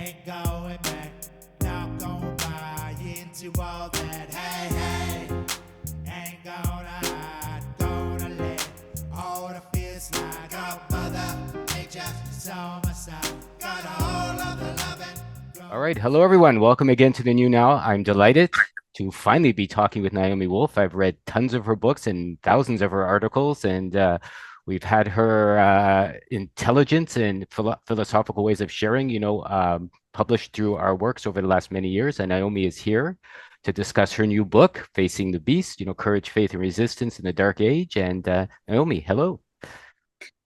ain't going back, not gonna buy into all that. Hey, ain't gonna hide, gonna let all the fears slide. Got mother nature, it's on my side, got a hold of the loving. All right. Hello, everyone. Welcome again to the New Now. I'm delighted to finally be talking with Naomi Wolf. I've read tons of her books and thousands of her articles, and we've had her intelligence and philosophical ways of sharing, published through our works over the last many years. And Naomi is here to discuss her new book, Facing the Beast, Courage, Faith, and Resistance in the Dark Age. And Naomi, hello.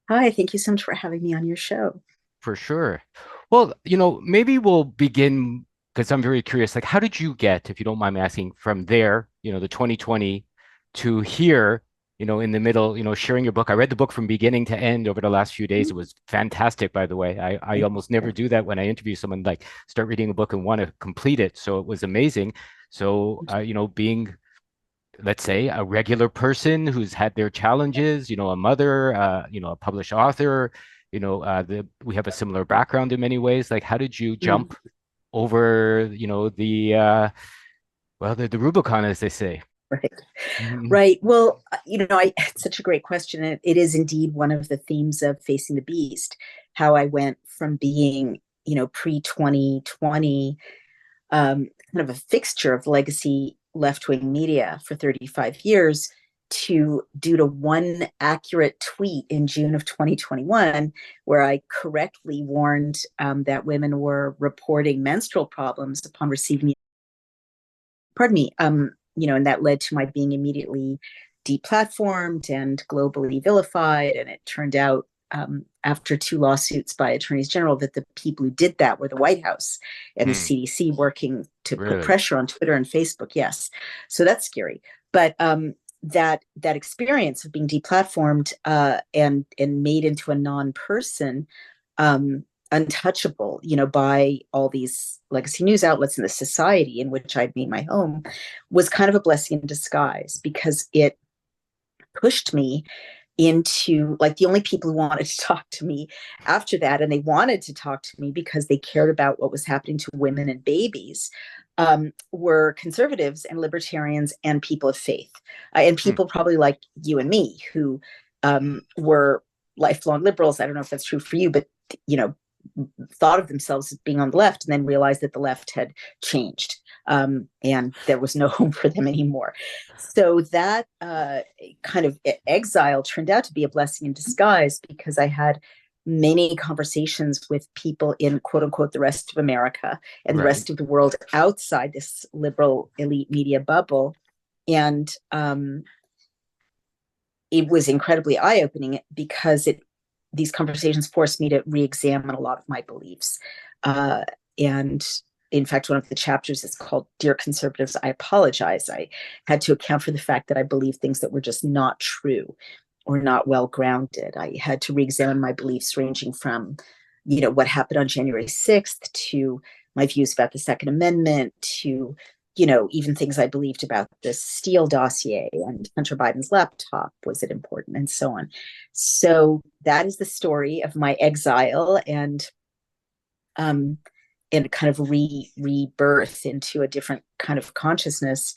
Hi, thank you so much for having me on your show. For sure. Well, maybe we'll begin because I'm very curious. Like, how did you get, if you don't mind me asking, from there, the 2020 to here, in the middle, sharing your book? I read the book from beginning to end over the last few days. It was fantastic, by the way. I almost never do that when I interview someone, like start reading a book and want to complete it. So it was amazing. So, being, let's say, a regular person who's had their challenges, a mother, a published author, we have a similar background in many ways. Like, how did you Mm. jump over, the Rubicon, as they say? Right. Mhm. Right. Well, it's such a great question. It is indeed one of the themes of Facing the Beast, how I went from being, pre-2020, kind of a fixture of legacy left-wing media for 35 years to due to one accurate tweet in June of 2021, where I correctly warned that women were reporting menstrual problems upon receiving, pardon me, and that led to my being immediately deplatformed and globally vilified. And it turned out, after two lawsuits by attorneys general, that the people who did that were the White House and the Hmm, CDC working to put really? pressure on Twitter and Facebook. Yes, so that's scary. But that experience of being deplatformed and made into a non-person, um, untouchable, by all these legacy news outlets in the society in which I'd made my home, was kind of a blessing in disguise, because it pushed me into, like, the only people who wanted to talk to me after that, and they wanted to talk to me because they cared about what was happening to women and babies, were conservatives and libertarians and people of faith, and Hmm. people probably like you and me who were lifelong liberals. I don't know if that's true for you, but you know thought of themselves as being on the left and then realized that the left had changed, and there was no home for them anymore. So that kind of exile turned out to be a blessing in disguise, because I had many conversations with people in quote unquote the rest of America and the Right. rest of the world outside this liberal elite media bubble. And it was incredibly eye opening, because these conversations forced me to re-examine a lot of my beliefs. And in fact, one of the chapters is called "Dear Conservatives, I Apologize." I had to account for the fact that I believed things that were just not true or not well grounded. I had to re-examine my beliefs, ranging from, what happened on January 6th, to my views about the Second Amendment, to even things I believed about the Steele dossier and Hunter Biden's laptop. Was it important? And so on. So that is the story of my exile, um, and kind of rebirth into a different kind of consciousness.